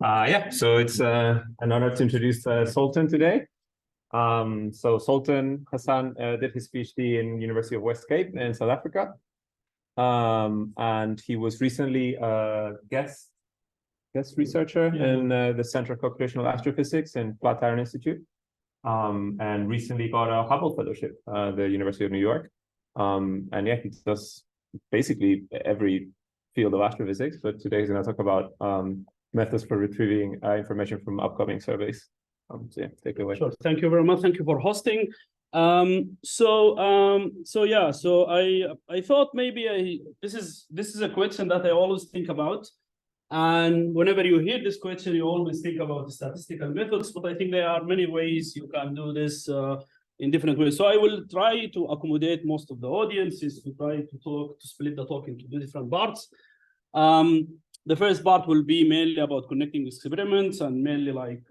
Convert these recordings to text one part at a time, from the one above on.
Yeah, so it's an honor to introduce Sultan today. So Sultan Hassan did his PhD in University of West Cape in South Africa. And he was recently a guest researcher in the Center for Convolutional Astrophysics in Flatiron Institute. And recently got a Hubble Fellowship at the University of New York. And yeah, he does basically every field of astrophysics, but today he's going to talk about methods for retrieving information from upcoming surveys. So yeah, take it away. Sure. Thank you very much. Thank you for hosting. So I thought maybe this is a question that I always think about. And whenever you hear this question, you always think about statistical methods, but I think there are many ways you can do this in different ways. So I will try to accommodate most of the audiences to try to split the talk into two different parts. The first part will be mainly about connecting experiments and mainly like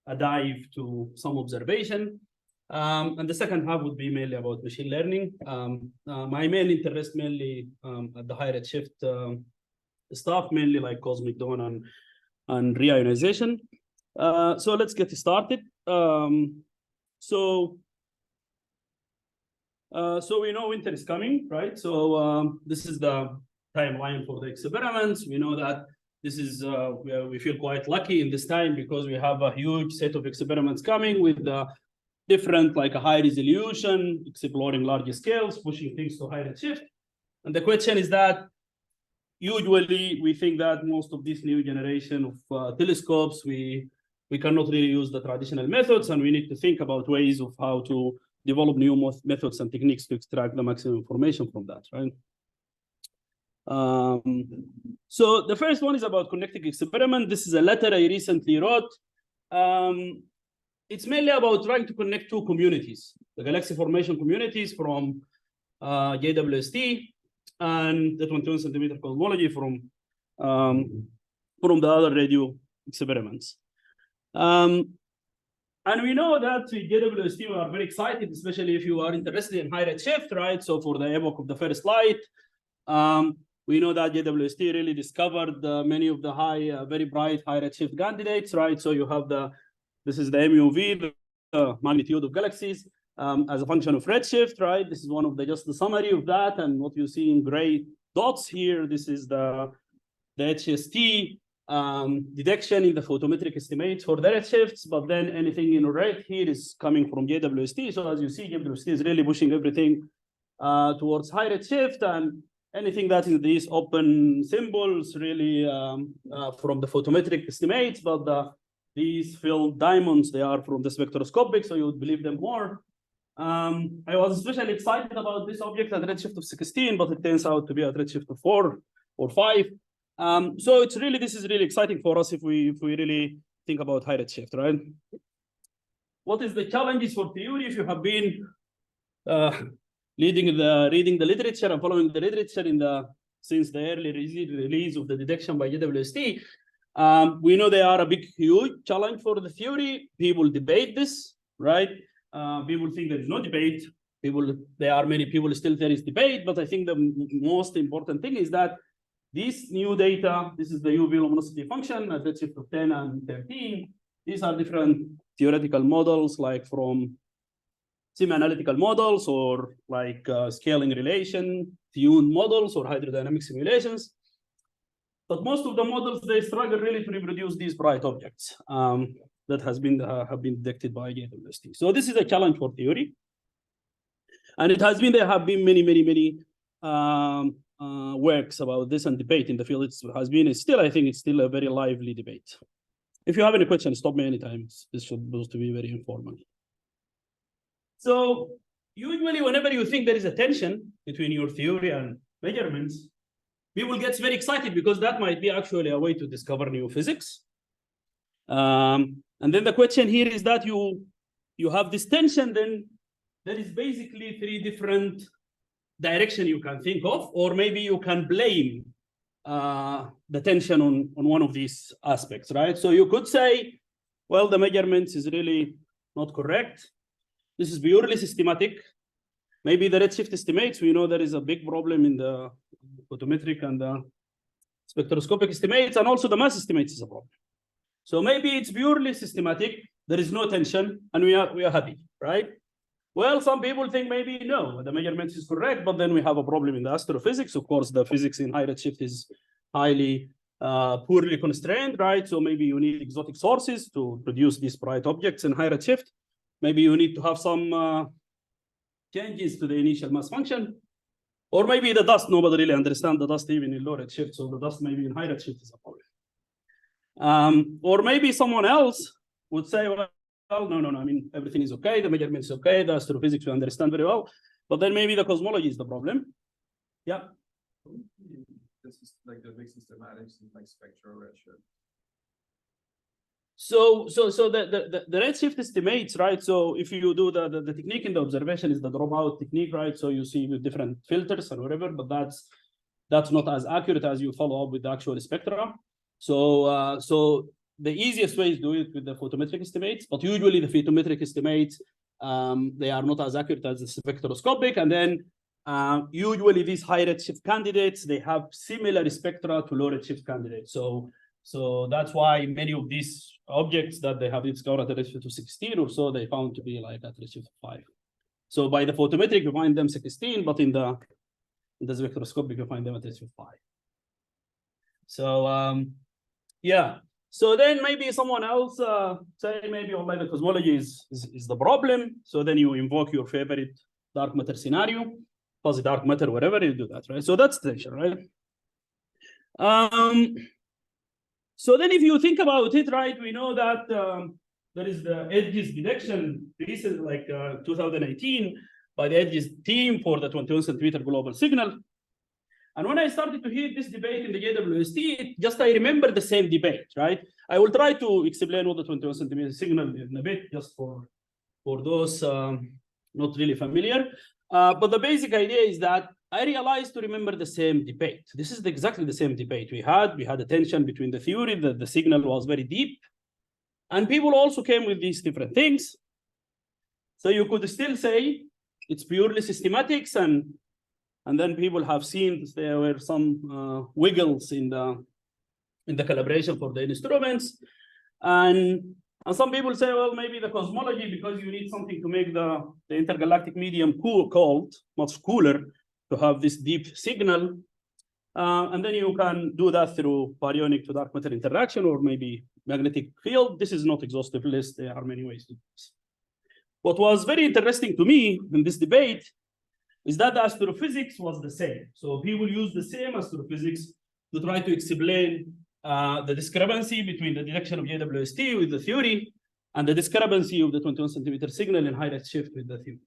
a dive to some observation. And the second half would be mainly about machine learning. My main interest mainly at the high redshift stuff, mainly like cosmic dawn and reionization. So let's get started. So we know winter is coming, right? So this is the timeline for the experiments. We know that this is we feel quite lucky in this time because we have a huge set of experiments coming with different, like a high resolution, exploring larger scales, pushing things to high redshift. And the question is that usually we think that most of this new generation of telescopes, we cannot really use the traditional methods, and we need to think about ways of how to develop new methods and techniques to extract the maximum information from that, right? So the first one is about connecting experiment. This is a letter I recently wrote. It's mainly about trying to connect two communities, the galaxy formation communities from JWST and the 21 centimeter cosmology from the other radio experiments. And we know that with JWST, we are very excited, especially if you are interested in high redshift, right? So for the epoch of the first light, we know that JWST really discovered many of the very bright high redshift candidates, right? So you have this is the MUV, the magnitude of galaxies, as a function of redshift, right? This is one of just the summary of that, and what you see in gray dots here, this is the HST detection in the photometric estimates for the redshifts, but then anything in red here is coming from JWST. So as you see, JWST is really pushing everything towards high redshift, and anything that is these open symbols really from the photometric estimates, but these filled diamonds, they are from the spectroscopic, so you would believe them more. I was especially excited about this object at redshift of 16, but it turns out to be at redshift of 4 or 5. So this is really exciting for us if we really think about high redshift, right? What is the challenges for theory? If you have been reading the literature and following the literature since the early release of the detection by JWST, we know they are a huge challenge for the theory. People debate this, right? People think there is no debate. There are many people still there is debate, but I think the most important thing is that this new data, this is the UV luminosity function at redshift of 10 and 13. These are different theoretical models, like from semi-analytical models or like scaling relation, tuned models or hydrodynamic simulations. But most of the models, they struggle really to reproduce these bright objects that have been detected by JWST. So this is a challenge for theory. And there have been many works about this and debate in the field. I think it's still a very lively debate. If you have any questions, stop me anytime. This should supposed to be very informal. So usually whenever you think there is a tension between your theory and measurements, people get very excited because that might be actually a way to discover new physics. And then the question here is that you have this tension, then there is basically 3 different directions you can think of, or maybe you can blame the tension on one of these aspects, right? So you could say, well, the measurements is really not correct. This is purely systematic. Maybe the redshift estimates, we know there is a big problem in the photometric and the spectroscopic estimates, and also the mass estimates is a problem. So maybe it's purely systematic. There is no tension, and we are happy, right? Well, some people think maybe no, the measurement is correct, but then we have a problem in the astrophysics. Of course, the physics in high redshift is highly poorly constrained, right? So maybe you need exotic sources to produce these bright objects in high redshift. Maybe you need to have some changes to the initial mass function. Or maybe the dust, nobody really understands the dust even in low redshift, so the dust maybe in high redshift is a problem. Or maybe someone else would say, well, no, I mean, everything is okay, the measurement is okay, the astrophysics we understand very well, but then maybe the cosmology is the problem. Yeah. This is like the big systematics and like spectral redshift. So the redshift estimates, right? So if you do the technique in the observation is the dropout technique, right? So you see with different filters and whatever, but that's not as accurate as you follow up with the actual spectra. So the easiest way is do it with the photometric estimates, but usually the photometric estimates they are not as accurate as the spectroscopic, and then usually these high redshift candidates they have similar spectra to low redshift candidates. So that's why many of these objects that they have discovered at redshift 16 or so, they found to be like at redshift 5. So by the photometric, you find them 16, but in the spectroscopic, you find them at redshift 5. So yeah. So then maybe someone else say maybe oh, the cosmology is the problem. So then you invoke your favorite dark matter scenario, fuzzy dark matter, whatever you do that, right? So that's the tension, right? So then if you think about it, right, we know that there is the edges detection recent, like 2018 by the edges team for the 21 centimeter global signal. And when I started to hear this debate in the JWST, I remember the same debate, right? I will try to explain what the 21 centimeter signal in a bit, just for those not really familiar. But the basic idea is that I realized to remember the same debate. This is exactly the same debate we had. We had a tension between the theory that the signal was very deep, and people also came with these different things. So you could still say it's purely systematics, and then people have seen there were some wiggles in the calibration for the instruments, and some people say, well, maybe the cosmology, because you need something to make the intergalactic medium cold, much cooler, to have this deep signal. And then you can do that through baryonic to dark matter interaction or maybe magnetic field. This is not exhaustive list. There are many ways to do this. What was very interesting to me in this debate is that the astrophysics was the same. So people use the same astrophysics to try to explain the discrepancy between the detection of JWST with the theory and the discrepancy of the 21 centimeter signal in high redshift with the theory.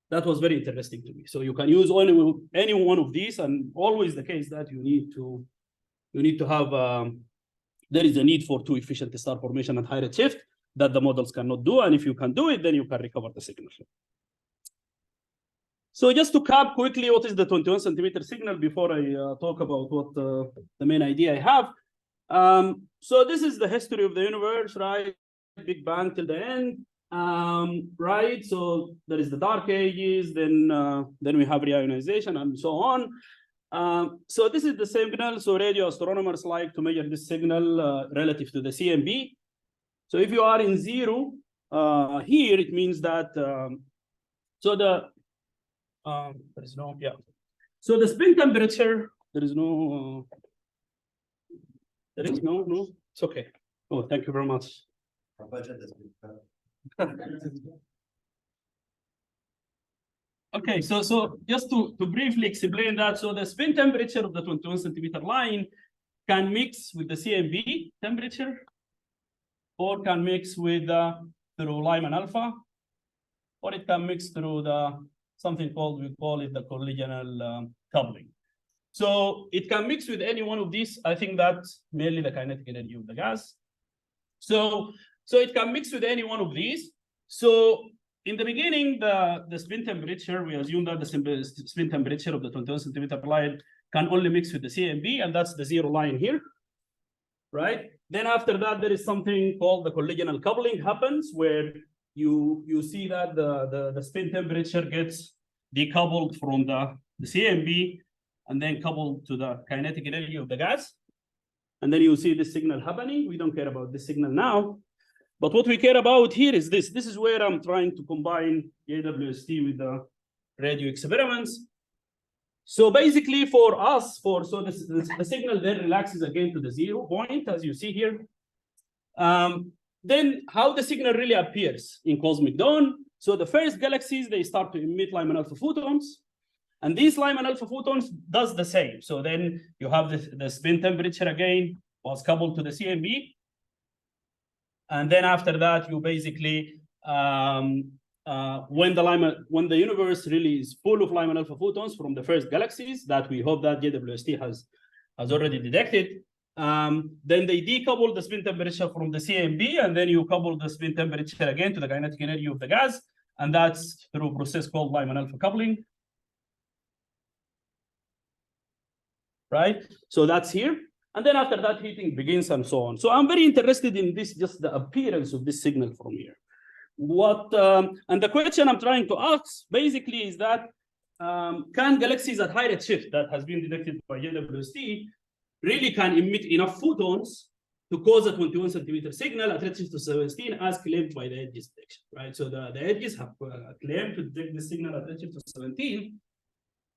That was very interesting to me. So you can use any one of these, and always the case that you need to have there is a need for two efficient star formation at high redshift that the models cannot do, and if you can do it, then you can recover the signal. So just to cap quickly, what is the 21 centimeter signal before I talk about what the main idea I have. So this is the history of the universe, right? Big Bang till the end. Right, so there is the dark ages, then we have reionization and so on. So this is the signal. So radio astronomers like to measure this signal relative to the CMB. So if you are in 0 here, it means that so the there is no So the spin temperature there is no it's okay. Oh, thank you very much. Our budget has been cut. Okay, so just to briefly explain that, so the spin temperature of the 21 centimeter line can mix with the CMB temperature, or can mix with through Lyman alpha, or it can mix through something called, we call it the collisional coupling. So it can mix with any one of these. I think that's merely the kinetic energy of the gas. So it can mix with any one of these. So in the beginning, the spin temperature, we assume that the spin temperature of the 21 centimeter line can only mix with the CMB, and that's the 0 line here, right? Then after that, there is something called the collisional coupling happens, where you see that the spin temperature gets decoupled from the CMB and then coupled to the kinetic energy of the gas. And then you see this signal happening. We don't care about this signal now. But what we care about here is this. This is where I'm trying to combine JWST with the radio experiments. So basically for us, the signal then relaxes again to the 0 point, as you see here. Then how the signal really appears in cosmic dawn. So the first galaxies, they start to emit Lyman alpha photons. And these Lyman alpha photons does the same. So then you have the spin temperature again was coupled to the CMB. And then after that, you basically, when the universe really is full of Lyman alpha photons from the first galaxies that we hope that JWST has already detected, then they decouple the spin temperature from the CMB, and then you couple the spin temperature again to the kinetic energy of the gas, and that's through a process called Lyman alpha coupling. Right? So that's here. And then after that, heating begins and so on. So I'm very interested in this, just the appearance of this signal from here. And the question I'm trying to ask basically is that, can galaxies at high redshift that has been detected by JWST really can emit enough photons to cause a 21 centimeter signal at redshift of 17 as claimed by the edges detection, right? So the edges have claimed to detect the signal at redshift of 17.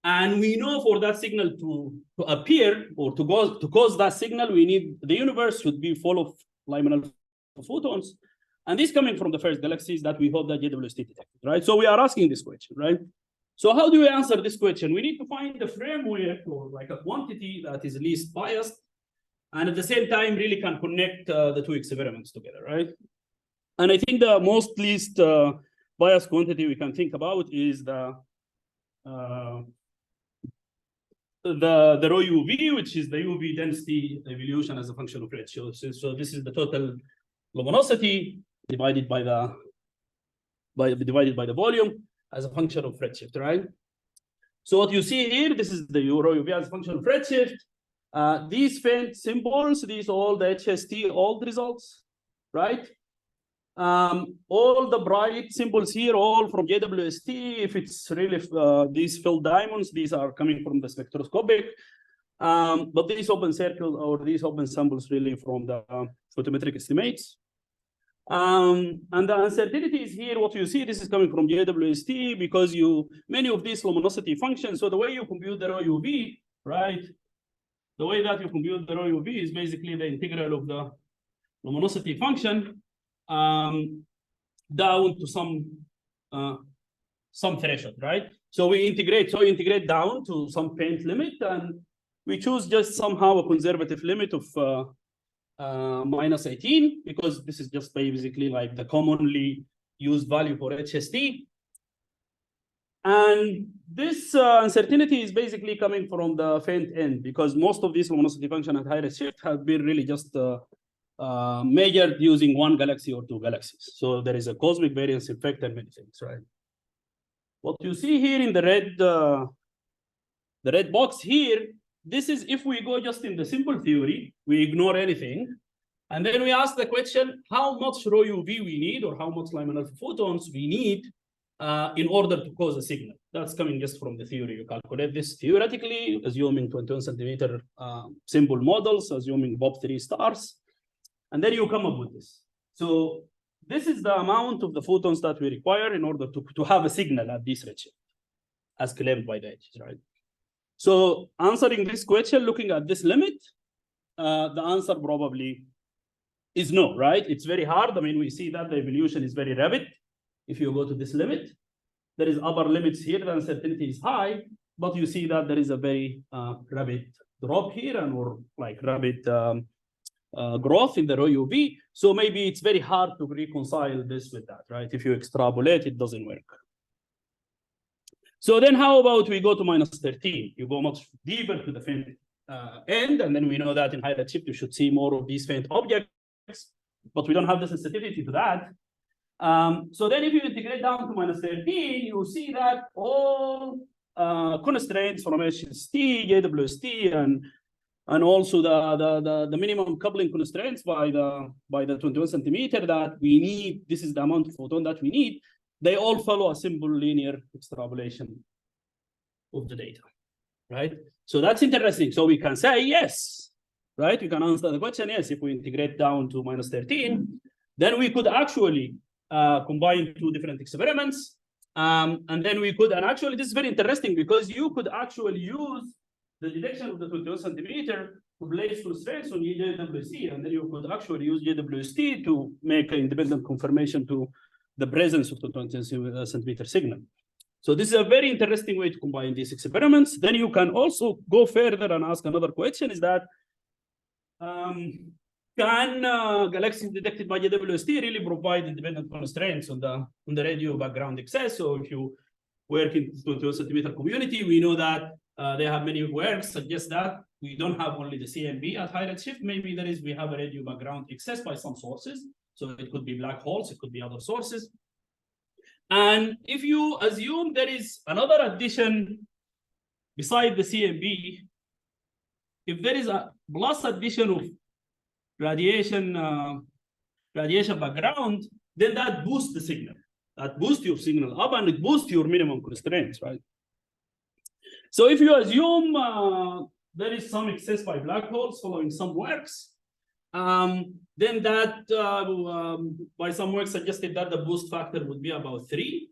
And we know for that signal to appear or to cause that signal, we need the universe should be full of Lyman alpha photons. And this coming from the first galaxies that we hope that JWST detected, right? So we are asking this question, right? So how do we answer this question? We need to find the framework or like a quantity that is least biased and at the same time really can connect the two experiments together, right? And I think the most least biased quantity we can think about is the rho UV, which is the UV density evolution as a function of redshift. So this is the total luminosity divided by the volume as a function of redshift, right? So what you see here, this is the rho UV as a function of redshift. These faint symbols, these all the HST old results, right? All the bright symbols here, all from JWST. If it's really these filled diamonds, these are coming from the spectroscopic. But these open circles or these open samples really from the photometric estimates. And the uncertainties here, what you see, this is coming from JWST because many of these luminosity functions. So the way you compute the rho UV, right? The way that you compute the rho UV is basically the integral of the luminosity function down to some threshold, right? So we integrate down to some faint limit, and we choose just somehow a conservative limit of minus 18 because this is just basically like the commonly used value for HST. And this uncertainty is basically coming from the faint end because most of these luminosity function at high redshift have been really just measured using one galaxy or two galaxies. So there is a cosmic variance effect and many things, right? What you see here in the red box here, this is if we go just in the simple theory, we ignore anything. And then we ask the question, how much rho UV we need or how much Lyman alpha photons we need in order to cause a signal. That's coming just from the theory. You calculate this theoretically, assuming 21 centimeter symbol models, assuming Bob3 stars. And then you come up with this. So this is the amount of the photons that we require in order to have a signal at this redshift, as claimed by the edges, right? So answering this question, looking at this limit, the answer probably is no, right? It's very hard. I mean, we see that the evolution is very rapid. If you go to this limit, there is upper limits here, the uncertainty is high, but you see that there is a very rapid drop here and or like rapid growth in the rho UV. So maybe it's very hard to reconcile this with that, right? If you extrapolate, it doesn't work. So then how about we go to minus 13? You go much deeper to the faint end, and then we know that in high redshift, you should see more of these faint objects, but we don't have the sensitivity to that. So then if you integrate down to minus 13, you see that all constraints from JWST, JWST, and also the minimum coupling constraints by the 21 centimeter that we need, this is the amount of photon that we need, they all follow a simple linear extrapolation of the data, right? So that's interesting. So we can say yes, right? We can answer the question, yes, if we integrate down to -13, then we could actually combine two different experiments. And then we could, and actually this is very interesting because you could actually use the detection of the 21 centimeter to place constraints on JWST, and then you could actually use JWST to make an independent confirmation to the presence of the 21 centimeter signal. So this is a very interesting way to combine these experiments. Then you can also go further and ask another question, is that can galaxies detected by JWST really provide independent constraints on the radio background excess? So if you work in the 21 centimeter community, we know that they have many works suggest that we don't have only the CMB at high redshift. Maybe we have a radio background excess by some sources. So it could be black holes, it could be other sources. And if you assume there is another addition beside the CMB, if there is a plus addition of radiation background, then that boosts the signal. That boosts your signal up and it boosts your minimum constraints, right? So if you assume there is some excess by black holes following some works, then that by some work suggested that the boost factor would be about 3,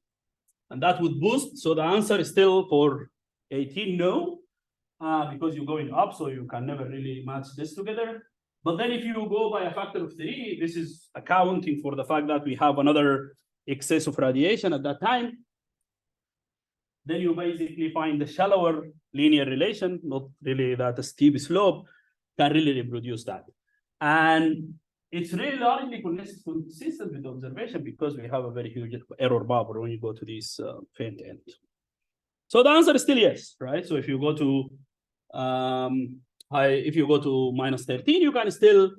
and that would boost. So the answer is still for 18, no, because you're going up, so you can never really match this together. But then if you go by a factor of 3, this is accounting for the fact that we have another excess of radiation at that time. Then you basically find the shallower linear relation, not really that steep slope, can really reproduce that. And it's really largely consistent with the observation because we have a very huge error bubble when you go to this faint end. So the answer is still yes, right? So if you go to -13, you can still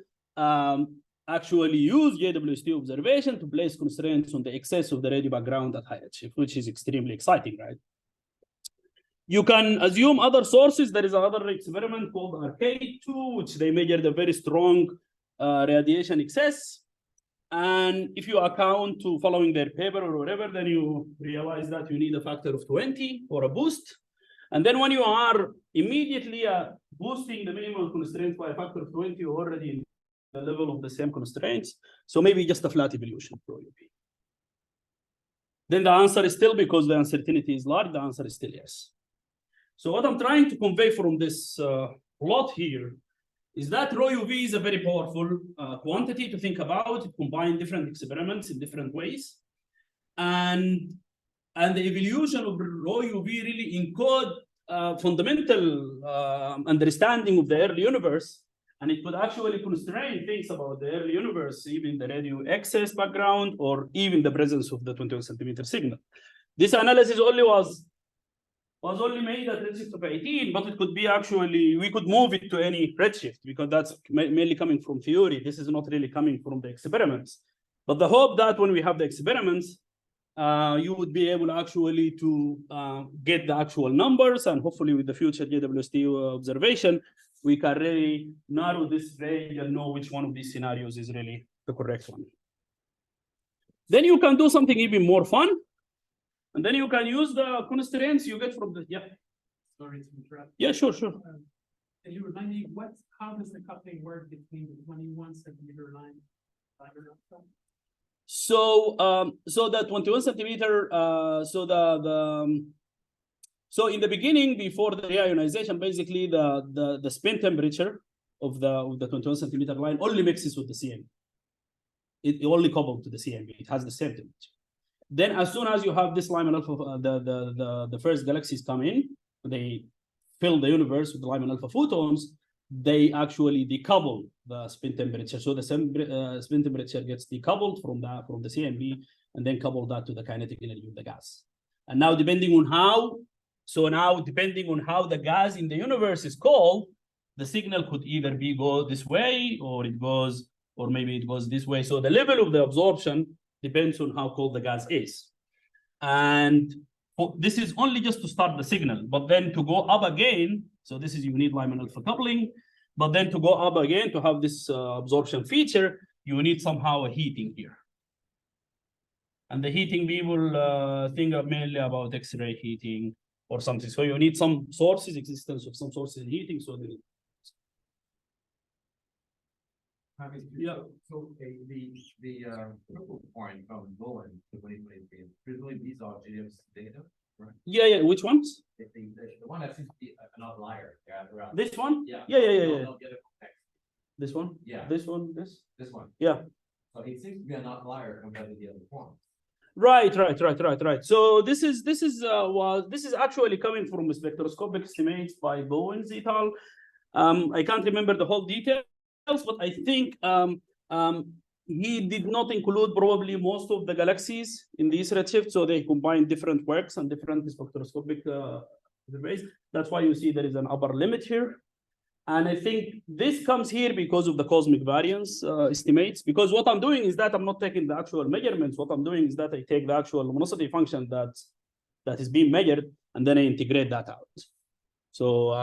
actually use JWST observation to place constraints on the excess of the radio background at high redshift, which is extremely exciting, right? You can assume other sources. There is another experiment called Arcade-2, which they measured a very strong radiation excess. And if you account to following their paper or whatever, then you realize that you need a factor of 20 for a boost. And then when you are immediately boosting the minimum constraints by a factor of 20, you're already in the level of the same constraints. So maybe just a flat evolution for OOD. Then the answer is still, because the uncertainty is large, the answer is still yes. So what I'm trying to convey from this plot here is that rho UV is a very powerful quantity to think about. It combines different experiments in different ways. And the evolution of rho UV really encode fundamental understanding of the early universe. And it could actually constrain things about the early universe, even the radio excess background, or even the presence of the 21 centimeter signal. This analysis was only made at redshift of 18, but it could be actually, we could move it to any redshift because that's mainly coming from theory. This is not really coming from the experiments. But the hope that when we have the experiments, you would be able actually to get the actual numbers, and hopefully with the future JWST observation, we can really narrow this range and know which one of these scenarios is really the correct one. Then you can do something even more fun. And then you can use the constraints you get from the, Sorry to interrupt. Yeah, sure. Can you remind me how does the coupling work between the 21 centimeter line? So the 21 centimeter, so in the beginning, before the reionization, basically the spin temperature of the 21 centimeter line only mixes with the CMB. It only coupled to the CMB. It has the same temperature. Then as soon as you have this Lyman alpha, the first galaxies come in, they fill the universe with Lyman alpha photons, they actually decouple the spin temperature. So the spin temperature gets decoupled from the CMB and then couple that to the kinetic energy of the gas. And now depending on how the gas in the universe is cold, the signal could either go this way or maybe it goes this way. So the level of the absorption depends on how cold the gas is. And this is only just to start the signal, but then to go up again, so this is, you need Lyman alpha coupling, but then to go up again to have this absorption feature, you need somehow a heating here. And the heating, people think mainly about X-ray heating or something. So you need some sources, existence of some sources in heating. So Yeah. So the purple point from Bowen to 2023, presumably these are JWST data, right? Yeah. Which ones? The one that seems to be an outlier. Yeah, around. This one? Yeah. Yeah. No, the other context. This one? Yeah. This one? This? This one. Yeah. So it seems to be an outlier compared to the other ones. Right. So this is actually coming from spectroscopic estimates by Bowen et al. I can't remember the whole details, but I think he did not include probably most of the galaxies in this redshift, so they combine different works and different spectroscopic surveys. That's why you see there is an upper limit here. And I think this comes here because of the cosmic variance estimates, because what I'm doing is that I'm not taking the actual measurements. What I'm doing is that I take the actual luminosity function that is being measured, and then I integrate that out. So,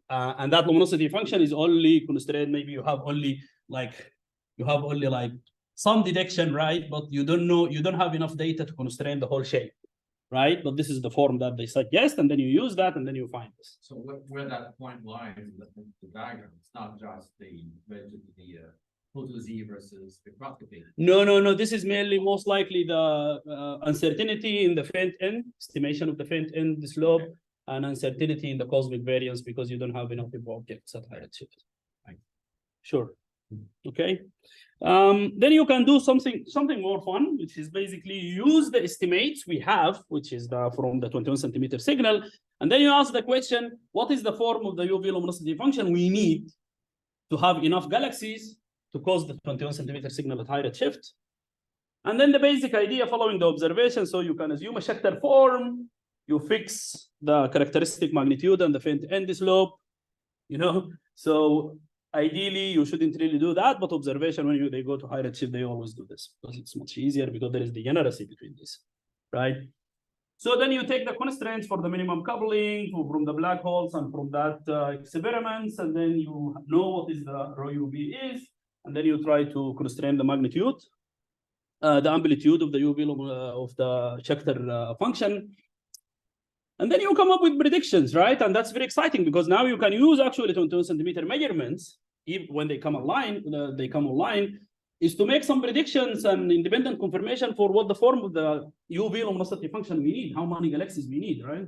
and that luminosity function is only constrained, maybe you have only like some detection, right? But you don't have enough data to constrain the whole shape, right? But this is the form that they suggest, and then you use that, and then you find this. So where that point lies in the diagram, it's not just the total Z versus spectroscopy. No. This is mainly most likely the uncertainty in the faint end, estimation of the faint end slope, and uncertainty in the cosmic variance because you don't have enough objects at high redshift. Right. Sure. Okay. Then you can do something more fun, which is basically use the estimates we have, which is from the 21 centimeter signal, and then you ask the question, what is the form of the UV luminosity function we need to have enough galaxies to cause the 21 centimeter signal at high redshift? And then the basic idea following the observation, so you can assume a Schechter form, you fix the characteristic magnitude and the faint end slope, so ideally, you shouldn't really do that, but observation, when they go to high redshift, they always do this because it's much easier because there is degeneracy between this, right? So then you take the constraints for the minimum coupling from the black holes and from that experiments, and then you know what is the rho UV is, and then you try to constrain the magnitude, the amplitude of the UV of the Schechter function. And then you come up with predictions, right? And that's very exciting because now you can use actually 21 centimeter measurements when they come online, is to make some predictions and independent confirmation for what the form of the UV luminosity function we need, how many galaxies we need, right?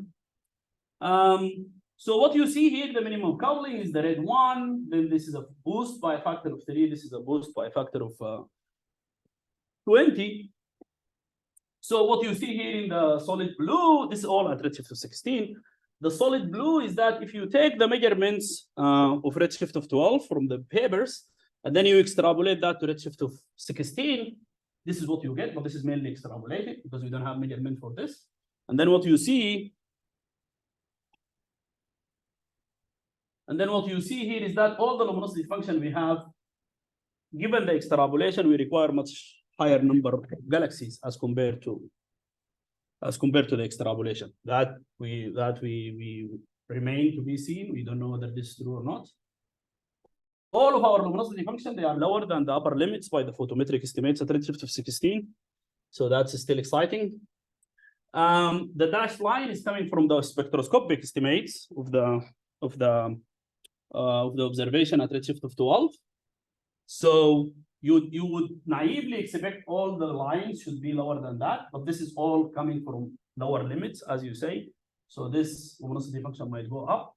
So what you see here, the minimum coupling is the red one. Then this is a boost by a factor of 3. This is a boost by a factor of 20. So what you see here in the solid blue, this is all at redshift of 16. The solid blue is that if you take the measurements of redshift of 12 from the papers, and then you extrapolate that to redshift of 16, this is what you get, but this is mainly extrapolated because we don't have measurement for this. And then what you see, here is that all the luminosity function we have, given the extrapolation, we require much higher number of galaxies as compared to the extrapolation. That we remain to be seen. We don't know whether this is true or not. All of our luminosity function, they are lower than the upper limits by the photometric estimates at redshift of 16. So that's still exciting. The dashed line is coming from the spectroscopic estimates of the observation at redshift of 12. So you would naively expect all the lines should be lower than that, but this is all coming from lower limits, as you say. So this luminosity function might go up.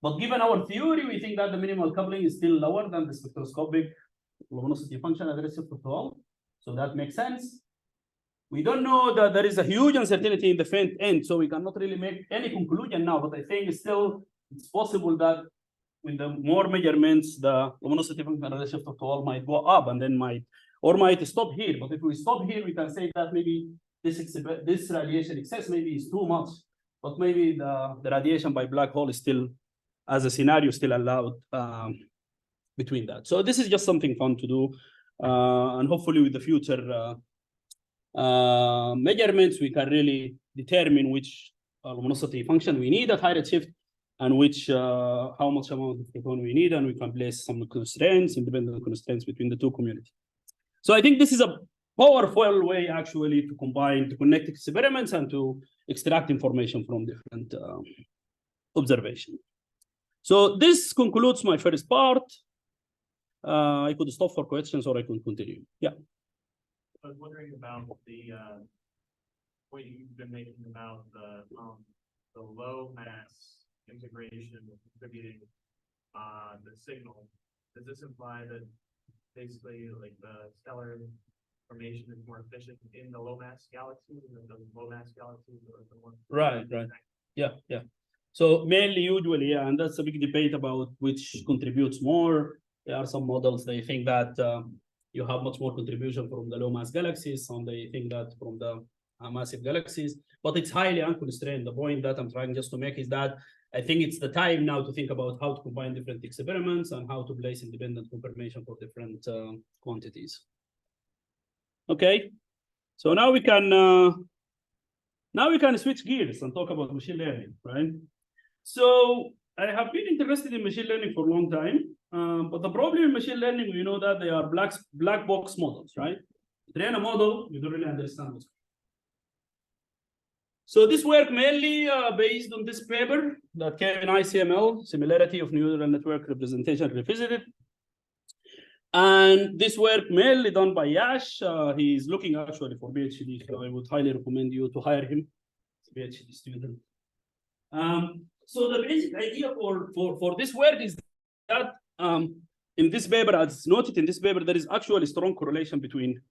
But given our theory, we think that the minimal coupling is still lower than the spectroscopic luminosity function at redshift of 12. So that makes sense. We don't know that there is a huge uncertainty in the faint end, so we cannot really make any conclusion now, but I think it's possible that with the more measurements, the luminosity function at redshift of 12 might go up and then might stop here. But if we stop here, we can say that maybe this radiation excess maybe is too much, but maybe the radiation by black hole is still, as a scenario, still allowed between that. So this is just something fun to do. And hopefully with the future measurements, we can really determine which luminosity function we need at high redshift and which how much amount of photon we need, and we can place some constraints, independent constraints between the two communities. So I think this is a powerful way actually to connect experiments and to extract information from different observations. So this concludes my first part. I could stop for questions or I could continue. Yeah. I was wondering about the point you've been making about the low mass integration of contributing the signal. Does this imply that basically like the stellar formation is more efficient in the low mass galaxies than the low mass galaxies or the more Right. Yeah. So mainly usually, yeah, and that's a big debate about which contributes more. There are some models, they think that you have much more contribution from the low mass galaxies. Some they think that from the massive galaxies, but it's highly unconstrained. The point that I'm trying just to make is that I think it's the time now to think about how to combine different experiments and how to place independent confirmation for different quantities. Okay, so now we can switch gears and talk about machine learning, right? So I have been interested in machine learning for a long time, but the problem in machine learning, we know that they are black box models, right? Train a model, you don't really understand what's going on. So this work mainly based on this paper that came in ICML, Similarity of Neural Network Representation Revisited. And this work mainly done by Yash. He's looking actually for PhD, so I would highly recommend you to hire him as a PhD student. So the basic idea for this work is that in this paper, as noted in this paper, there is actually strong correlation between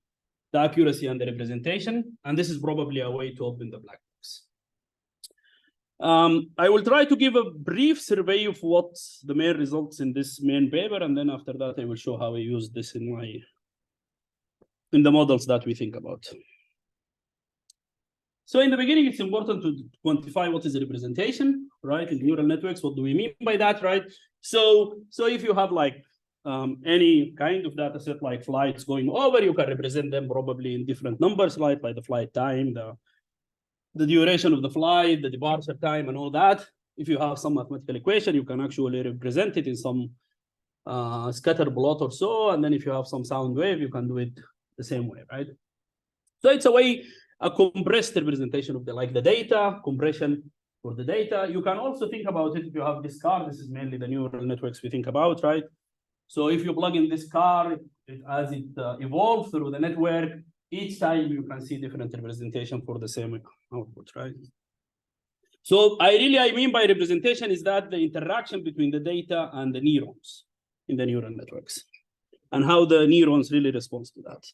the accuracy and the representation, and this is probably a way to open the black box. I will try to give a brief survey of what the main results in this main paper, and then after that, I will show how I use this in the models that we think about. So in the beginning, it's important to quantify what is a representation, right? In neural networks, what do we mean by that, right? So if you have like any kind of data set like flights going over, you can represent them probably in different numbers, right? Like the flight time, the duration of the flight, the departure time, and all that. If you have some mathematical equation, you can actually represent it in some scatter plot or so. And then if you have some sound wave, you can do it the same way, right? So it's a compressed representation of the data, compression for the data. You can also think about it if you have this car. This is mainly the neural networks we think about, right? So if you plug in this car, as it evolves through the network, each time you can see different representation for the same output, right? So I mean by representation is that the interaction between the data and the neurons in the neural networks and how the neurons really respond to that.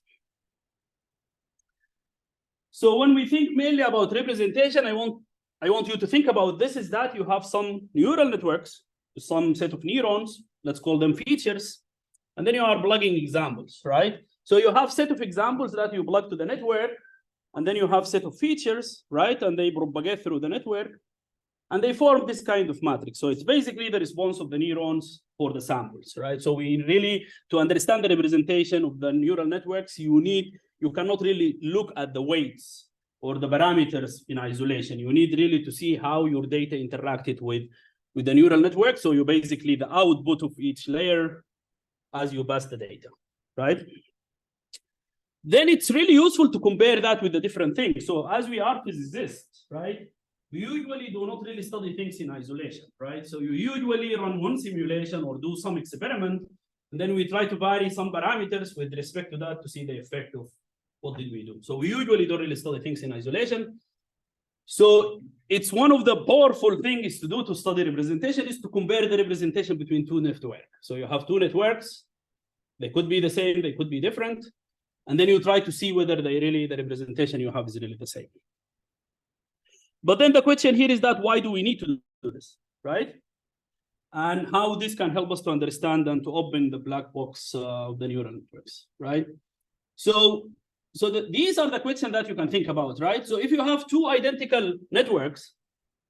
So when we think mainly about representation, I want you to think about this is that you have some neural networks, some set of neurons, let's call them features, and then you are plugging examples, right? So you have set of examples that you plug to the network, and then you have set of features, right? And they propagate through the network, and they form this kind of matrix. So it's basically the response of the neurons for the samples, right? So we really, to understand the representation of the neural networks, you cannot really look at the weights or the parameters in isolation. You need really to see how your data interacted with the neural network. So you basically the output of each layer as you pass the data, right? Then it's really useful to compare that with the different things. So as we are physicists, right, we usually do not really study things in isolation, right? So you usually run one simulation or do some experiment, and then we try to vary some parameters with respect to that to see the effect of what did we do. So we usually don't really study things in isolation. So it's one of the powerful things to do to study representation is to compare the representation between two networks. So you have two networks, they could be the same, they could be different. And then you try to see whether the representation you have is really the same. But then the question here is that why do we need to do this, right? And how this can help us to understand and to open the black box of the neural networks, right? So these are the questions that you can think about, right? So if you have two identical networks,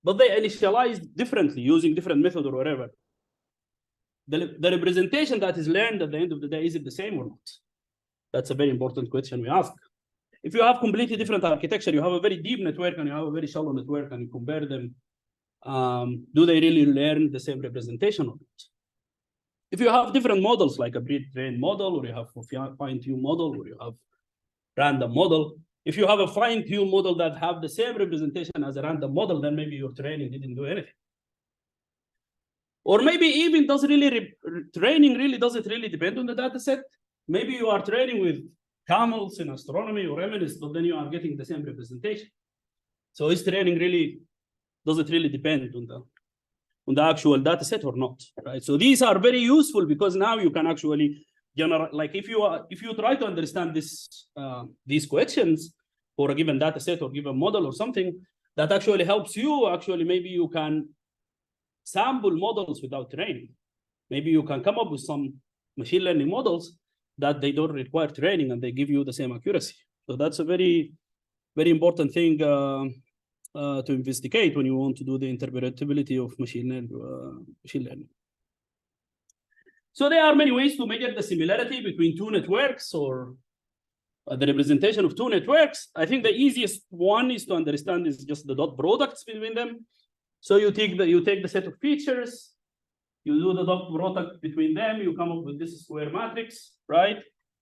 but they initialized differently using different method or whatever, the representation that is learned at the end of the day, is it the same or not? That's a very important question we ask. If you have completely different architecture, you have a very deep network and you have a very shallow network and you compare them, do they really learn the same representation or not? If you have different models, like a pre-trained model, or you have a fine-tuned model, or you have random model, if you have a fine-tuned model that have the same representation as a random model, then maybe your training didn't do anything. Or maybe even does training really doesn't really depend on the data set. Maybe you are training with CAMELS in astronomy or MNIST, but then you are getting the same representation. So is training really, does it really depend on the actual data set or not, right? So these are very useful because now you can actually like if you try to understand these questions for a given data set or given model or something, that actually helps you. Actually, maybe you can sample models without training. Maybe you can come up with some machine learning models that they don't require training and they give you the same accuracy. So that's a very, very important thing to investigate when you want to do the interpretability of machine learning. So there are many ways to measure the similarity between two networks or the representation of two networks. I think the easiest one is to understand is just the dot products between them. So you take the set of features, you do the dot product between them, you come up with this square matrix, right?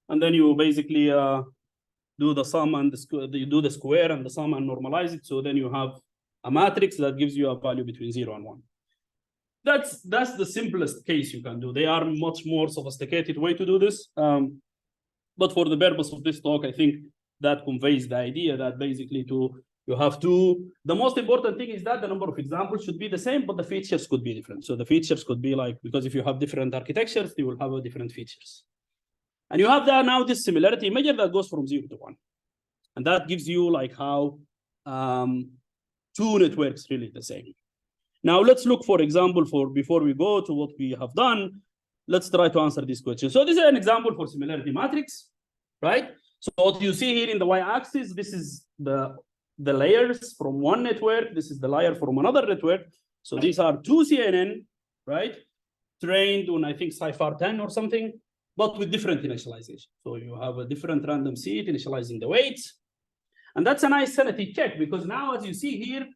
And then you basically do the sum and you do the square and the sum and normalize it. So then you have a matrix that gives you a value between 0 and 1. That's the simplest case you can do. They are much more sophisticated way to do this. But for the purpose of this talk, I think that conveys the idea that basically you have to, the most important thing is that the number of examples should be the same, but the features could be different. So the features could be like, because if you have different architectures, you will have different features. And you have now this similarity measure that goes from 0 to 1. And that gives you like how two networks really the same. Now let's look, for example, before we go to what we have done, let's try to answer this question. So this is an example for similarity matrix, right? So what you see here in the y-axis, this is the layers from one network. This is the layer from another network. So these are two CNN, right? Trained on, I think, CIFAR 10 or something, but with different initialization. So you have a different random seed initializing the weights. And that's a nice sanity check because now, as you see here,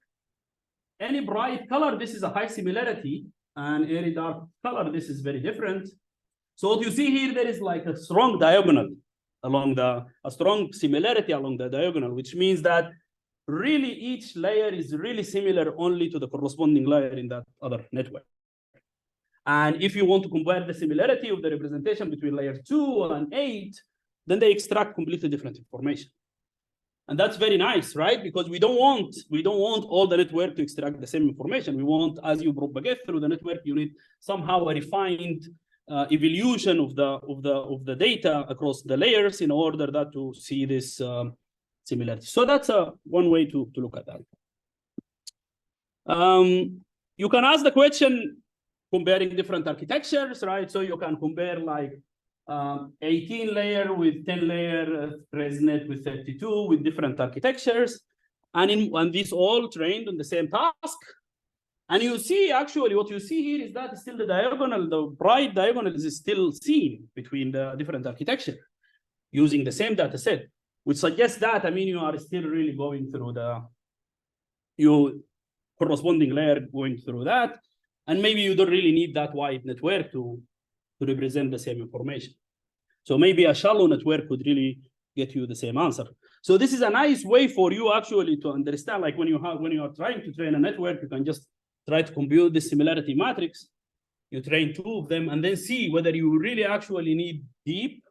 any bright color, this is a high similarity, and any dark color, this is very different. So what you see here, there is like a strong diagonal along a strong similarity along the diagonal, which means that really each layer is really similar only to the corresponding layer in that other network. And if you want to compare the similarity of the representation between layer 2 and 8, then they extract completely different information. And that's very nice, right? Because we don't want all the network to extract the same information. We want, as you propagate through the network, you need somehow a refined evolution of the data across the layers in order that to see this similarity. So that's one way to look at that. You can ask the question comparing different architectures, right? So you can compare like 18 layer with 10 layer, ResNet with 32 with different architectures, and these all trained on the same task. And you see, actually, what you see here is that still the diagonal, the bright diagonal is still seen between the different architecture using the same data set, which suggests that, I mean, you are still really going through your corresponding layer going through that. And maybe you don't really need that wide network to represent the same information. So maybe a shallow network could really get you the same answer. So this is a nice way for you actually to understand, like when you are trying to train a network, you can just try to compute the similarity matrix. You train two of them and then see whether you really actually need deep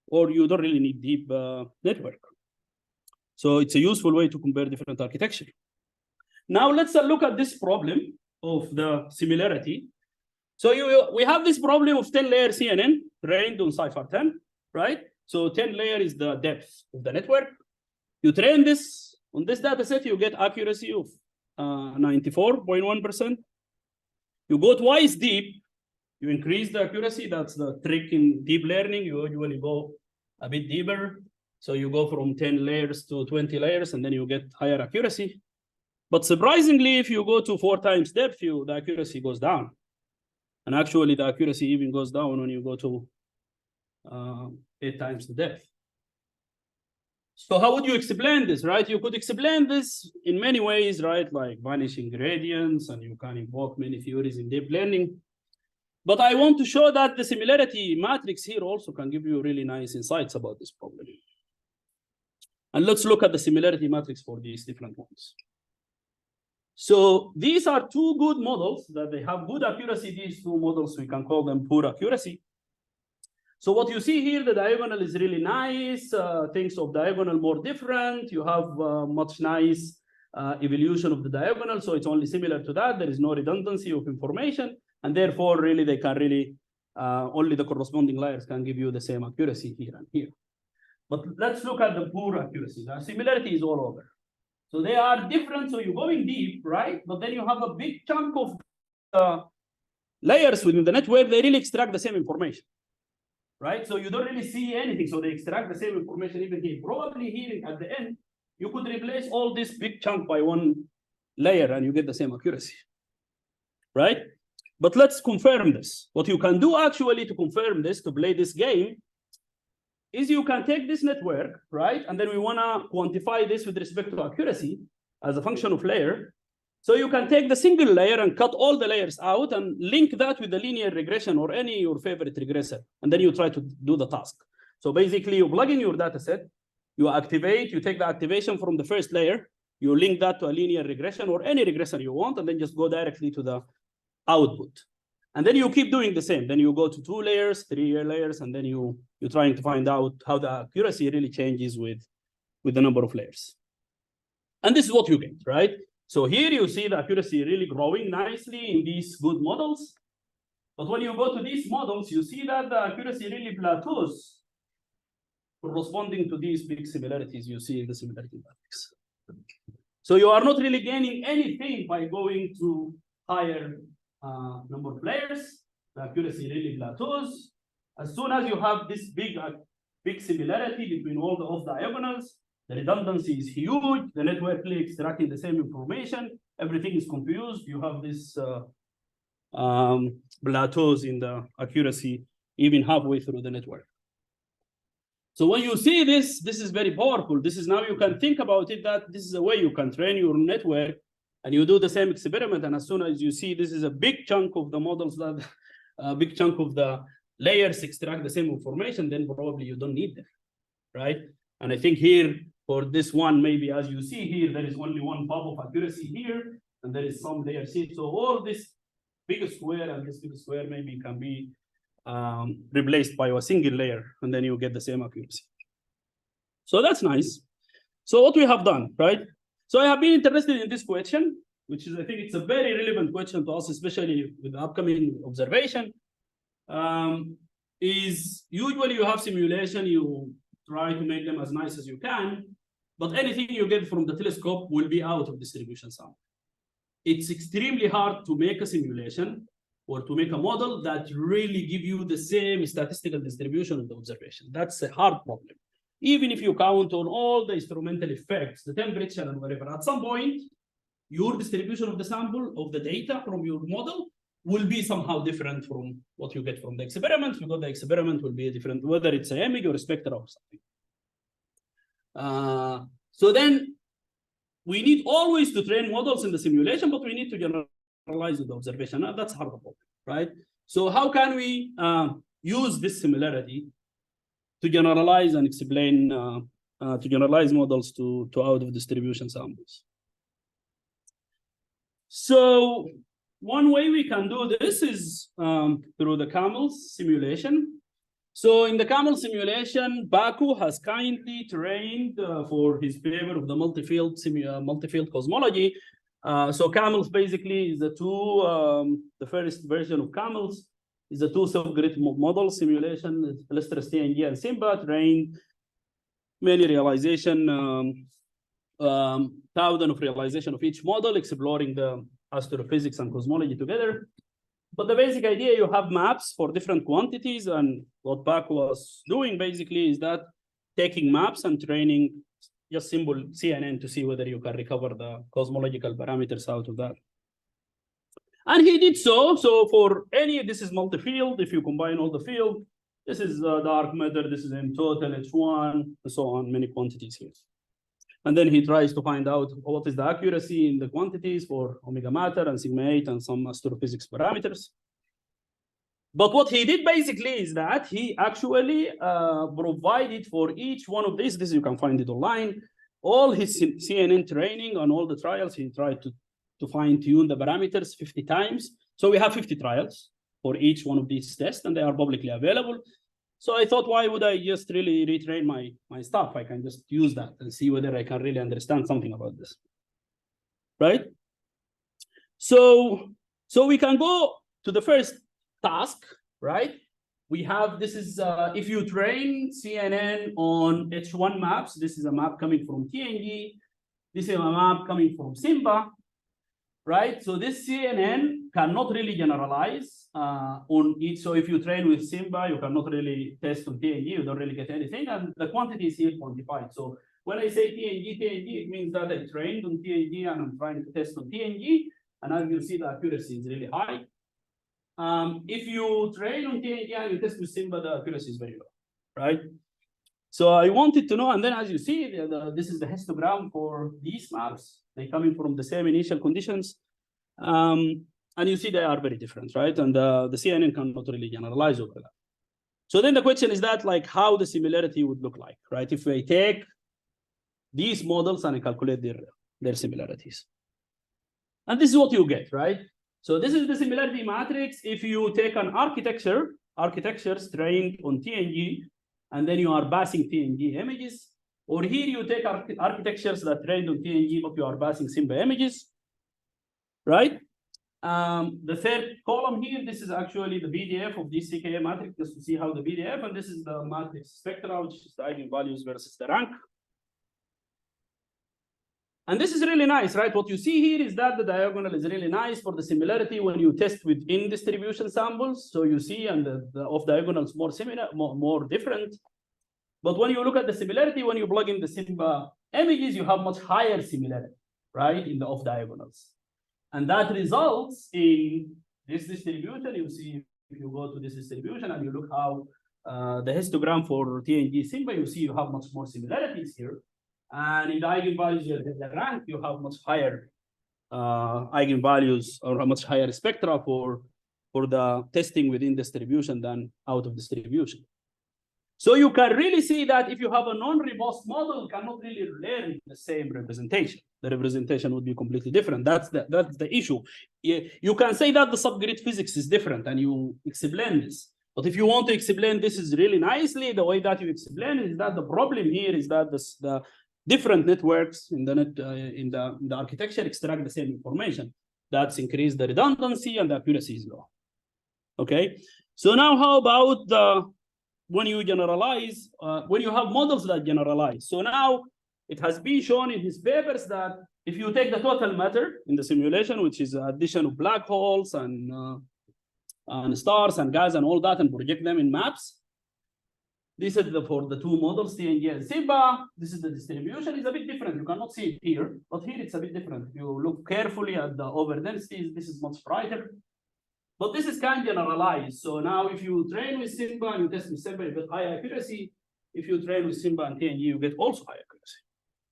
or you don't really need deep network. So it's a useful way to compare different architecture. Now let's look at this problem of the similarity. So we have this problem of 10-layer CNN trained on CIFAR 10, right? So 10 layer is the depth of the network. You train this on this data set, you get accuracy of 94.1%. You go twice deep, you increase the accuracy. That's the trick in deep learning. You usually go a bit deeper. So you go from 10 layers to 20 layers, and then you get higher accuracy. But surprisingly, if you go to 4 times depth, the accuracy goes down. And actually, the accuracy even goes down when you go to 8 times the depth. So how would you explain this, right? You could explain this in many ways, right? Like vanishing gradients, and you can invoke many theories in deep learning. But I want to show that the similarity matrix here also can give you really nice insights about this problem. And let's look at the similarity matrix for these different ones. So these are two good models that they have good accuracy. These two models, we can call them poor accuracy. So what you see here, the diagonal is really nice. Things of diagonal more different. You have much nice evolution of the diagonal. So it's only similar to that. There is no redundancy of information. And therefore, really, they can really, only the corresponding layers can give you the same accuracy here and here. But let's look at the poor accuracy. The similarity is all over. So they are different. So you're going deep, right? But then you have a big chunk of layers within the network. They really extract the same information. Right? So you don't really see anything. So they extract the same information even here. Probably here at the end, you could replace all this big chunk by one layer and you get the same accuracy. Right? But let's confirm this. What you can do actually to confirm this, to play this game, is you can take this network, right? And then we want to quantify this with respect to accuracy as a function of layer. So you can take the single layer and cut all the layers out and link that with the linear regression or any your favorite regressor. And then you try to do the task. So basically you plug in your data set, you activate, you take the activation from the first layer, you link that to a linear regression or any regressor you want, and then just go directly to the output. And then you keep doing the same. Then you go to 2 layers, 3 layers, and then you're trying to find out how the accuracy really changes with the number of layers. And this is what you get, right? So here you see the accuracy really growing nicely in these good models. But when you go to these models, you see that the accuracy really plateaus corresponding to these big similarities you see in the similarity matrix. So you are not really gaining anything by going to higher number of layers. The accuracy really plateaus. As soon as you have this big similarity between all the off diagonals, the redundancy is huge. The network really extracting the same information. Everything is confused. You have this plateaus in the accuracy even halfway through the network. So when you see this, this is very powerful. This is now you can think about it that this is a way you can train your network and you do the same experiment. And as soon as you see this is a big chunk of the models that a big chunk of the layers extract the same information, then probably you don't need them, right? And I think here for this one, maybe as you see here, there is only one pop of accuracy here, and there is some layer C. So all this big square and this big square maybe can be replaced by a single layer, and then you get the same accuracy. So that's nice. So what we have done, right? So I have been interested in this question, which is, I think it's a very relevant question to us, especially with the upcoming observation. Is usually you have simulation, you try to make them as nice as you can, but anything you get from the telescope will be out of distribution sample. It's extremely hard to make a simulation or to make a model that really give you the same statistical distribution of the observation. That's a hard problem. Even if you count on all the instrumental effects, the temperature and whatever, at some point, your distribution of the sample of the data from your model will be somehow different from what you get from the experiment, because the experiment will be different, whether it's an image or a spectra or something. So then we need always to train models in the simulation, but we need to generalize with the observation. Now, that's hard problem, right? So how can we use this similarity to generalize and explain, to generalize models to out of distribution samples? So one way we can do this is through the CAMELS simulation. So in the CAMELS simulation, Baku has kindly trained for his paper of the multifield cosmology. So CAMELS basically is the the first version of CAMELS is a 2 subgrid model simulation, Lister, TNG, and Simba, trained many realization, 1,000 of realization of each model, exploring the astrophysics and cosmology together. But the basic idea, you have maps for different quantities, and what Baku was doing basically is that taking maps and training just simple CNN to see whether you can recover the cosmological parameters out of that. And he did so. So for any, this is multi-field. If you combine all the field, this is dark matter, this is in total H1, and so on, many quantities here. And then he tries to find out what is the accuracy in the quantities for omega matter and sigma 8 and some astrophysics parameters. But what he did basically is that he actually provided for each one of these you can find it online, all his CNN training and all the trials he tried to to fine tune the parameters 50 times. So we have 50 trials for each one of these tests, and they are publicly available. So I thought, why would I just really retrain my stuff? I can just use that and see whether I can really understand something about this, right? So we can go to the first task, right? We have, this is, if you train CNN on H1 maps, this is a map coming from TNG, this is a map coming from Simba, right? So this CNN cannot really generalize on each. So if you train with Simba, you cannot really test on TNG, you don't really get anything, and the quantity is here quantified. So when I say TNG, it means that I trained on TNG and I'm trying to test on TNG, and as you see, the accuracy is really high. If you train on TNG and you test with Simba, the accuracy is very low, right? So I wanted to know, and then as you see, this is the histogram for these maps. They come in from the same initial conditions. And you see they are very different, right? And the CNN cannot really generalize over that. So then the question is that, like, how the similarity would look like, right? If I take these models and I calculate their similarities. And this is what you get, right? So this is the similarity matrix. If you take an architectures trained on TNG, and then you are passing TNG images, or here you take architectures that trained on TNG, but you are passing Simba images, right? The third column here, this is actually the BDF of this CKA matrix, just to see how the BDF, and this is the matrix spectra, which is the eigenvalues versus the rank. And this is really nice, right? What you see here is that the diagonal is really nice for the similarity when you test within distribution samples. So you see, and the off diagonals more similar, more different. But when you look at the similarity, when you plug in the Simba images, you have much higher similarity, right, in the off diagonals. And that results in this distribution. You see, if you go to this distribution and you look how the histogram for TNG Simba, you see you have much more similarities here. And in the eigenvalues, the rank, you have much higher eigenvalues or a much higher spectra for the testing within distribution than out of distribution. So you can really see that if you have a non-robust model, you cannot really learn the same representation. The representation would be completely different. That's the issue. You can say that the subgrid physics is different and you explain this. But if you want to explain this is really nicely, the way that you explain it is that the problem here is that the different networks in the architecture extract the same information. That's increased the redundancy and the accuracy is low. Okay. So now how about when you generalize, when you have models that generalize? So now it has been shown in his papers that if you take the total matter in the simulation, which is addition of black holes and stars and gas and all that, and project them in maps. This is for the two models, TNG and Simba. This is the distribution. It's a bit different. You cannot see it here, but here it's a bit different. If you look carefully at the overdensities, this is much brighter. But this is kind of generalized. So now if you train with Simba and you test with Simba, you get high accuracy. If you train with Simba and TNG, you get also high accuracy.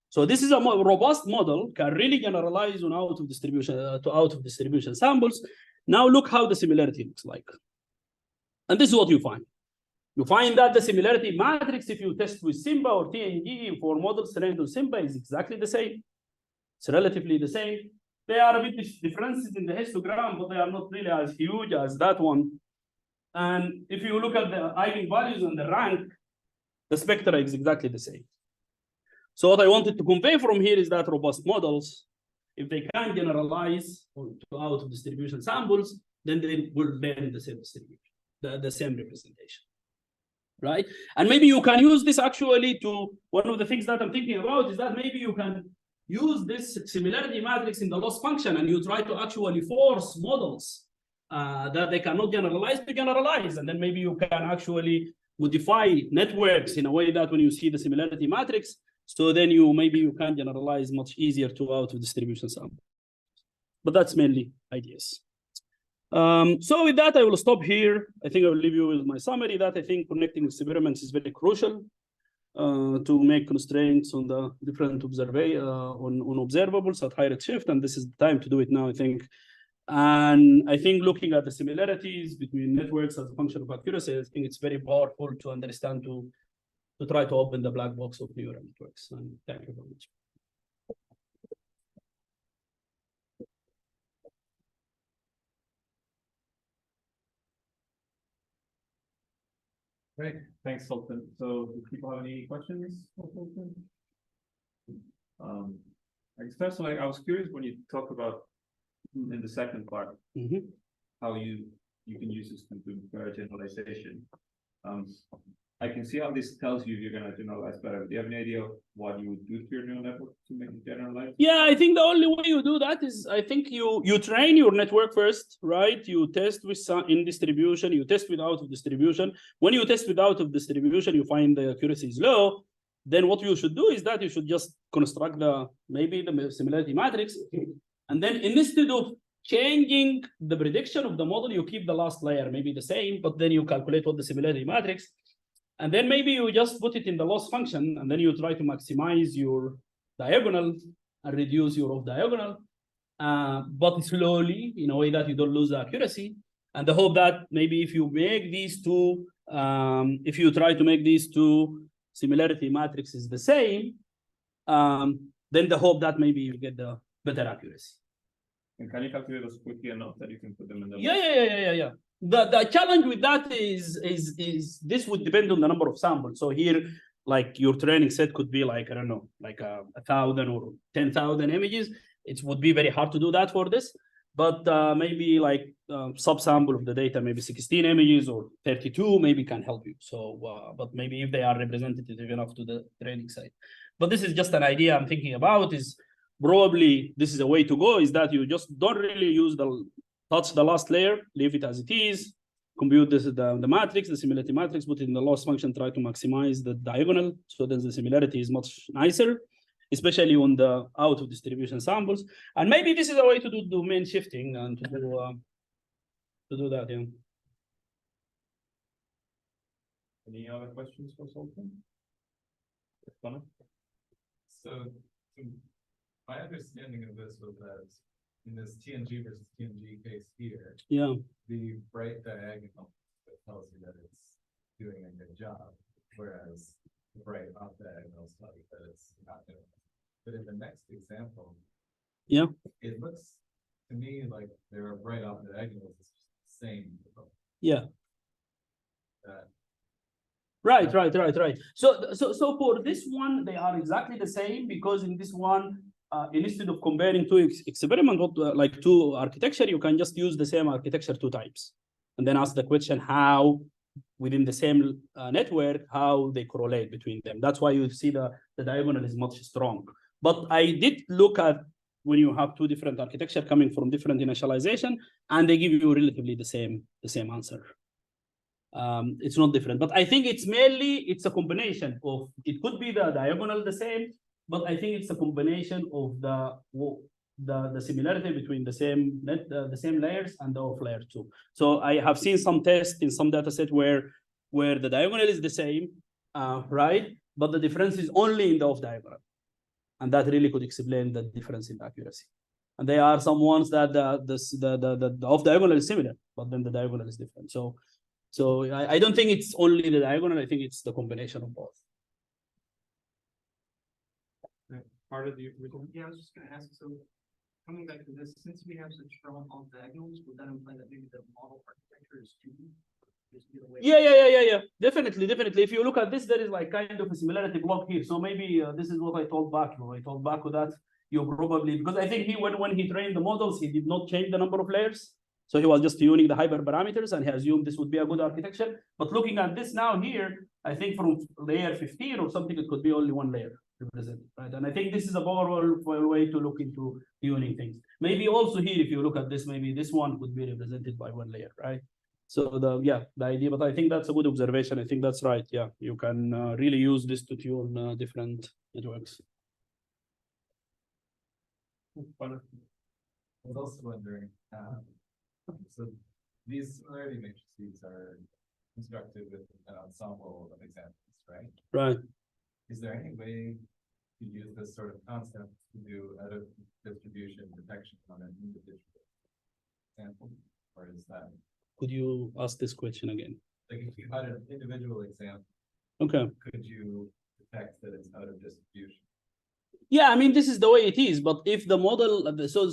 So this is a more robust model, can really generalize on out of distribution samples. Now look how the similarity looks like. And this is what you find. You find that the similarity matrix, if you test with Simba or TNG for models trained on Simba, is exactly the same. It's relatively the same. There are a bit differences in the histogram, but they are not really as huge as that one. And if you look at the eigenvalues and the rank, the spectra is exactly the same. So what I wanted to convey from here is that robust models, if they can generalize out of distribution samples, then they will learn the same distribution, the same representation, right? And maybe you can use this actually to, one of the things that I'm thinking about is that maybe you can use this similarity matrix in the loss function and you try to actually force models that they cannot generalize to generalize. And then maybe you can actually modify networks in a way that when you see the similarity matrix, so then maybe you can generalize much easier to out of distribution sample. But that's mainly ideas. So with that, I will stop here. I think I will leave you with my summary that I think connecting experiments is very crucial to make constraints on the different on observables at high redshift, and this is the time to do it now, I think. And I think looking at the similarities between networks as a function of accuracy, I think it's very powerful to understand to try to open the black box of neural networks. And thank you very much. Great, thanks, Sultan. So, do people have any questions for Sultan? I guess personally, I was curious when you talk about in the second part how you can use this to infer generalization. I can see how this tells you you're going to generalize better. Do you have any idea what you would do to your neural network to make it generalize? Yeah, I think the only way you do that is I think you train your network first, right? You test with some in distribution, you test with out of distribution. When you test with out of distribution, you find the accuracy is low. Then what you should do is that you should just construct maybe the similarity matrix. And then instead of changing the prediction of the model, you keep the last layer maybe the same, but then you calculate what the similarity matrix. And then maybe you just put it in the loss function, and then you try to maximize your diagonal and reduce your off diagonal, but slowly in a way that you don't lose the accuracy. And the hope that maybe if you make these two, if you try to make these two similarity matrices the same, then the hope that maybe you get the better accuracy. And can you calculate those quickly enough that you can put them in the Yeah. The challenge with that is this would depend on the number of samples. So here, like your training set could be like, I don't know, like 1,000 or 10,000 images. It would be very hard to do that for this, but maybe like subsample of the data, maybe 16 images or 32 maybe can help you. So, but maybe if they are representative enough to the training side. But this is just an idea I'm thinking about is probably this is a way to go is that you just don't really use touch the last layer, leave it as it is, compute the matrix, the similarity matrix, put it in the loss function, try to maximize the diagonal. So then the similarity is much nicer, especially on the out of distribution samples. And maybe this is a way to do domain shifting and to do that, yeah. Any other questions for Sultan? So my understanding of this was that in this TNG versus TNG case here, Yeah. the bright diagonal that tells you that it's doing a good job, whereas the bright off diagonals tell you that it's not doing it. But in the next example, Yeah. it looks to me like there are bright off diagonals, it's just the same. Yeah. Uh, Right. So for this one, they are exactly the same because in this one, instead of comparing two experiments, like two architecture, you can just use the same architecture 2 times, and then ask the question how within the same network how they correlate between them. That's why you see the diagonal is much strong. But I did look at when you have 2 different architecture coming from different initialization, and they give you relatively the same answer. It's not different, but I think it's a combination of, it could be the diagonal the same, but I think it's a combination of the similarity between the same layers and the off layer too. So I have seen some tests in some data set where the diagonal is the same, right? But the difference is only in the off diagonal. And that really could explain the difference in accuracy. And there are some ones that the off diagonal is similar, but then the diagonal is different. So I don't think it's only the diagonal, I think it's the combination of both. Part of the Yeah, I was just gonna ask, so coming back to this, since we have such strong off diagonals, would that imply that maybe the model architecture is too Yeah. Definitely. If you look at this, there is like kind of a similarity block here. So maybe this is what I told Baku. I told Baku that you probably, because I think when he trained the models, he did not change the number of layers. So he was just tuning the hyperparameters and he assumed this would be a good architecture. But looking at this now here, I think from layer 15 or something, it could be only 1 layer represented, right? And I think this is a powerful way to look into tuning things. Maybe also here, if you look at this, maybe this one could be represented by 1 layer, right? So the idea, but I think that's a good observation. I think that's right. Yeah, you can really use this to tune different networks. I was also wondering, so these similarity matrices are constructed with an ensemble of examples, right? Right. Is there any way to use this sort of concept to do out of distribution detection on an individual example, or is that? Could you ask this question again? Like if you had an individual example, okay, could you detect that it's out of distribution? Yeah, I mean, this is the way it is. But if the model, so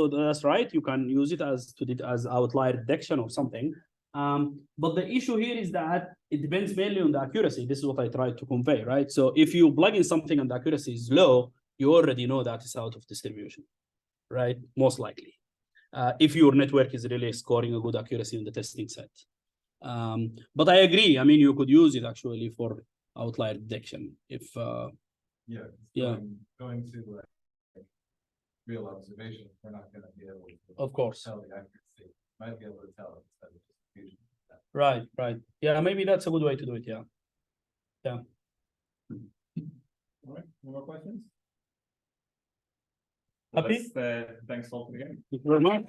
that's right. You can use it as outlier detection or something. But the issue here is that it depends mainly on the accuracy. This is what I tried to convey, right? So if you plug in something and the accuracy is low, you already know that it's out of distribution, right? Most likely. If your network is really scoring a good accuracy in the testing set. But I agree. I mean, you could use it actually for outlier detection if Yeah. Yeah. Going to like real observation, we're not going to be able to of course. tell the accuracy. Might be able to tell instead of distribution. Right, right. Yeah, maybe that's a good way to do it. Yeah. Yeah. All right, no more questions? Happy? Thanks, Sultan, again. Thank you very much.